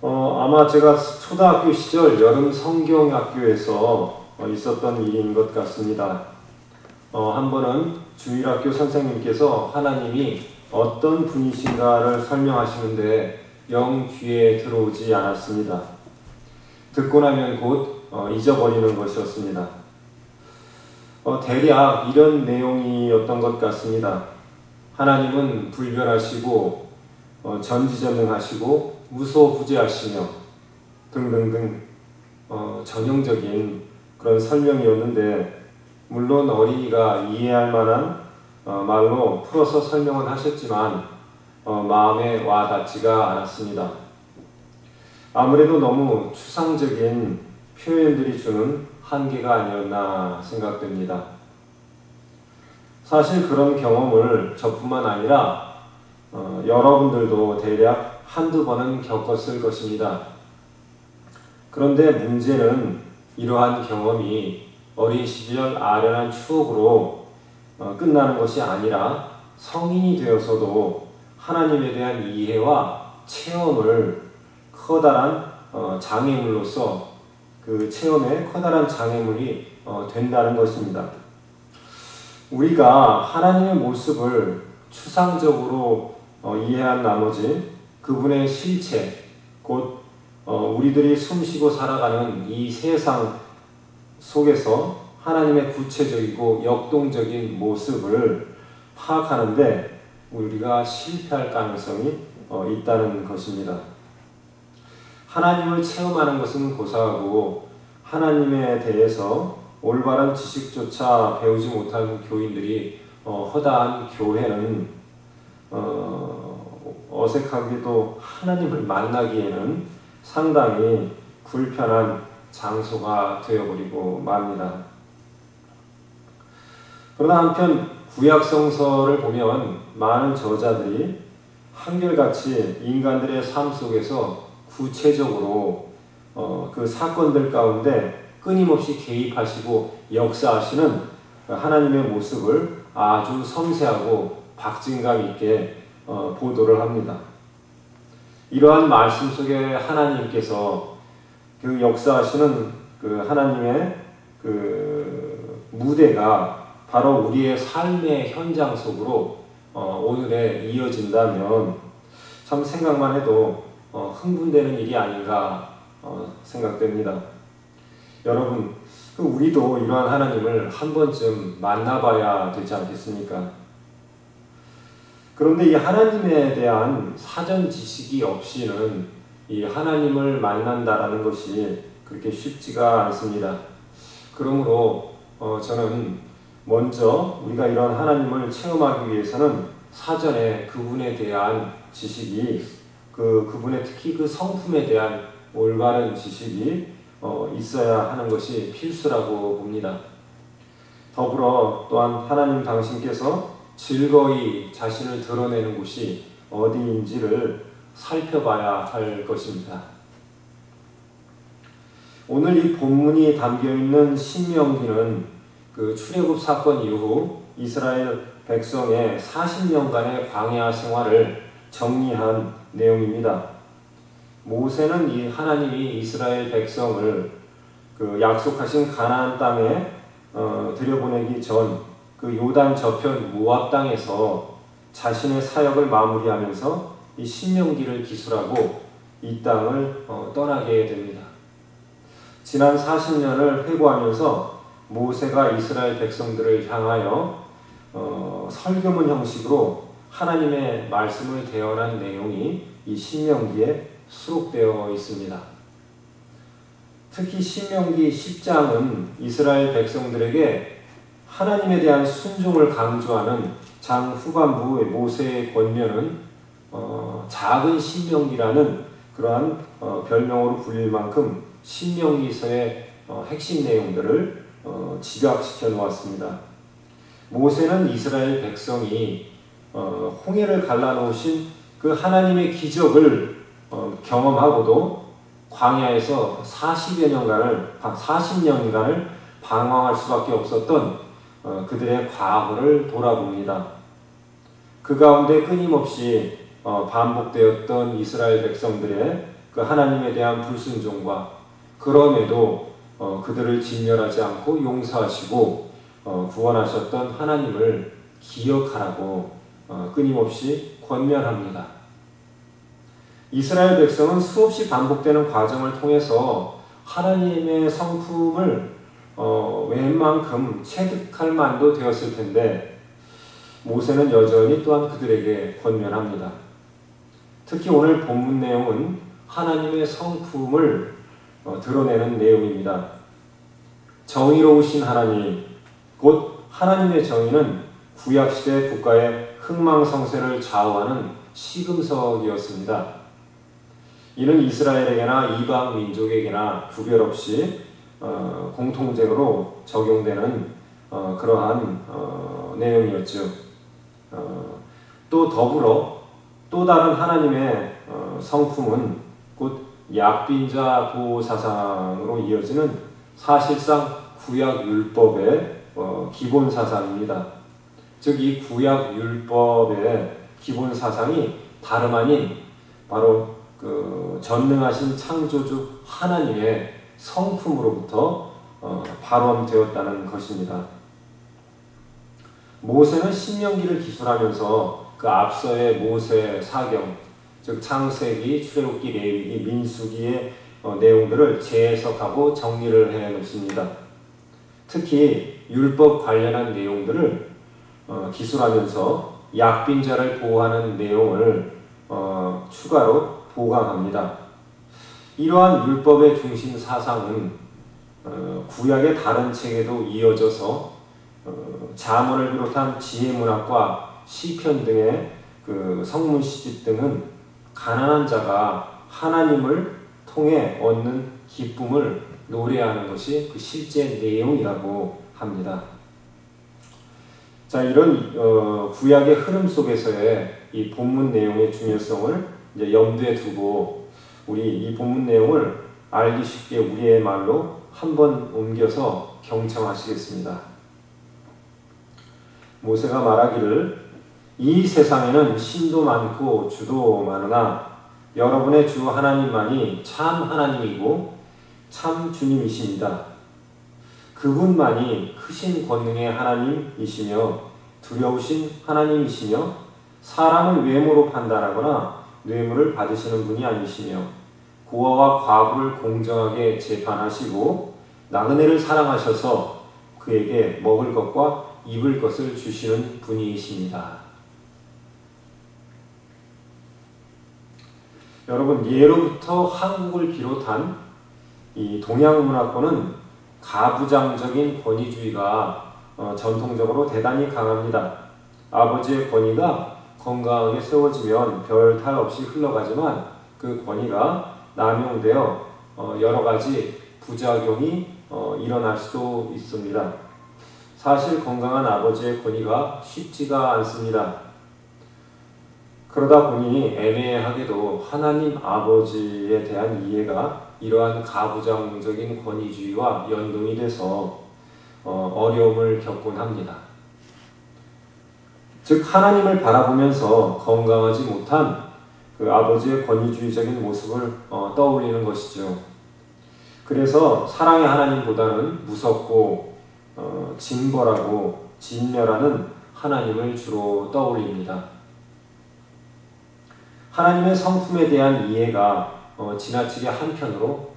아마 제가 초등학교 시절 여름 성경학교에서 있었던 일인 것 같습니다. 한 번은 주일학교 선생님께서 하나님이 어떤 분이신가를 설명하시는데 영 귀에 들어오지 않았습니다. 듣고 나면 곧 잊어버리는 것이었습니다. 대략 이런 내용이었던 것 같습니다. 하나님은 불변하시고 전지전능하시고 무소부재하시며 등등등 전형적인 그런 설명이었는데, 물론 어린이가 이해할 만한 말로 풀어서 설명은 하셨지만 마음에 와닿지가 않았습니다. 아무래도 너무 추상적인 표현들이 주는 한계가 아니었나 생각됩니다. 사실 그런 경험을 저뿐만 아니라 여러분들도 대략 한두 번은 겪었을 것입니다. 그런데 문제는 이러한 경험이 어린 시절 아련한 추억으로 끝나는 것이 아니라 성인이 되어서도 하나님에 대한 이해와 체험을 커다란 장애물로서 그 체험에 커다란 장애물이 된다는 것입니다. 우리가 하나님의 모습을 추상적으로 이해한 나머지 그분의 실체, 곧 우리들이 숨쉬고 살아가는 이 세상 속에서 하나님의 구체적이고 역동적인 모습을 파악하는데 우리가 실패할 가능성이 있다는 것입니다. 하나님을 체험하는 것은 고사하고 하나님에 대해서 올바른 지식조차 배우지 못한 교인들이 허다한 교회는 어색하게도 하나님을 만나기에는 상당히 불편한 장소가 되어버리고 맙니다. 그러나 한편 구약성서를 보면 많은 저자들이 한결같이 인간들의 삶 속에서 구체적으로 그 사건들 가운데 끊임없이 개입하시고 역사하시는 하나님의 모습을 아주 섬세하고 박진감 있게 보도를 합니다. 이러한 말씀 속에 하나님께서 그 역사하시는 그 하나님의 그 무대가 바로 우리의 삶의 현장 속으로 오늘에 이어진다면 참 생각만 해도 흥분되는 일이 아닌가 생각됩니다. 여러분, 우리도 이러한 하나님을 한 번쯤 만나봐야 되지 않겠습니까? 그런데 이 하나님에 대한 사전 지식이 없이는 이 하나님을 만난다라는 것이 그렇게 쉽지가 않습니다. 그러므로 저는 먼저 우리가 이런 하나님을 체험하기 위해서는 사전에 그분에 대한 지식이 그분의 특히 그 성품에 대한 올바른 지식이 있어야 하는 것이 필수라고 봅니다. 더불어 또한 하나님 당신께서 즐거이 자신을 드러내는 곳이 어디인지를 살펴봐야 할 것입니다. 오늘 이 본문이 담겨있는 신명기는 그 출애굽 사건 이후 이스라엘 백성의 40년간의 광야 생활을 정리한 내용입니다. 모세는 이 하나님이 이스라엘 백성을 그 약속하신 가나안 땅에 들여보내기 전 그 요단 저편 모압 땅에서 자신의 사역을 마무리하면서 이 신명기를 기술하고 이 땅을 떠나게 됩니다. 지난 40년을 회고하면서 모세가 이스라엘 백성들을 향하여 설교문 형식으로 하나님의 말씀을 대언한 내용이 이 신명기에 수록되어 있습니다. 특히 신명기 10장은 이스라엘 백성들에게 하나님에 대한 순종을 강조하는 장 후반부 모세의 권면은 작은 신명기라는 그러한 별명으로 불릴 만큼 신명기서의 핵심 내용들을 집약시켜 놓았습니다. 모세는 이스라엘 백성이 홍해를 갈라놓으신 그 하나님의 기적을 경험하고도 광야에서 40년간을 방황할 수밖에 없었던 그들의 과거를 돌아봅니다. 그 가운데 끊임없이 반복되었던 이스라엘 백성들의 그 하나님에 대한 불순종과 그럼에도 그들을 진멸하지 않고 용서하시고 구원하셨던 하나님을 기억하라고 끊임없이 권면합니다. 이스라엘 백성은 수없이 반복되는 과정을 통해서 하나님의 성품을 웬만큼 체득할 만도 되었을 텐데 모세는 여전히 또한 그들에게 권면합니다. 특히 오늘 본문 내용은 하나님의 성품을 드러내는 내용입니다. 정의로우신 하나님, 곧 하나님의 정의는 구약시대 국가의 흥망성쇠를 좌우하는 시금석이었습니다. 이는 이스라엘에게나 이방 민족에게나 구별 없이 공통적으로 적용되는 그러한 내용이었죠. 또 더불어 또 다른 하나님의 성품은 곧 약빈자 보호 사상으로 이어지는 사실상 구약 율법의 기본 사상입니다. 즉 이 구약 율법의 기본 사상이 다름 아닌 바로 그 전능하신 창조주 하나님의 성품으로부터 발원되었다는 것입니다. 모세는 신명기를 기술하면서 그 앞서의 모세 사경, 즉 창세기, 출애굽기, 레위기, 민수기의 내용들을 재해석하고 정리를 해놓습니다. 특히 율법 관련한 내용들을 기술하면서 약빈자를 보호하는 내용을 추가로 보강합니다. 이러한 율법의 중심 사상은 구약의 다른 책에도 이어져서 잠언을 비롯한 지혜문학과 시편 등의 그 성문시집 등은 가난한 자가 하나님을 통해 얻는 기쁨을 노래하는 것이 그 실제 내용이라고 합니다. 자, 이런 구약의 흐름 속에서의 이 본문 내용의 중요성을 이제 염두에 두고 우리 이 본문 내용을 알기 쉽게 우리의 말로 한번 옮겨서 경청하시겠습니다. 모세가 말하기를 이 세상에는 신도 많고 주도 많으나 여러분의 주 하나님만이 참 하나님이고 참 주님이십니다. 그분만이 크신 권능의 하나님이시며 두려우신 하나님이시며 사람을 외모로 판단하거나 뇌물을 받으시는 분이 아니시며 고아와 과부를 공정하게 재판하시고 나그네를 사랑하셔서 그에게 먹을 것과 입을 것을 주시는 분이십니다. 여러분, 예로부터 한국을 비롯한 이 동양 문화권은 가부장적인 권위주의가 전통적으로 대단히 강합니다. 아버지의 권위가 건강하게 세워지면 별 탈 없이 흘러가지만 그 권위가 남용되어 여러 가지 부작용이 일어날 수도 있습니다. 사실 건강한 아버지의 권위가 쉽지가 않습니다. 그러다 보니 애매하게도 하나님 아버지에 대한 이해가 이러한 가부장적인 권위주의와 연동이 돼서 어려움을 겪곤 합니다. 즉 하나님을 바라보면서 건강하지 못한 그 아버지의 권위주의적인 모습을 떠올리는 것이죠. 그래서 사랑의 하나님보다는 무섭고 징벌하고 진멸하는 하나님을 주로 떠올립니다. 하나님의 성품에 대한 이해가 지나치게 한편으로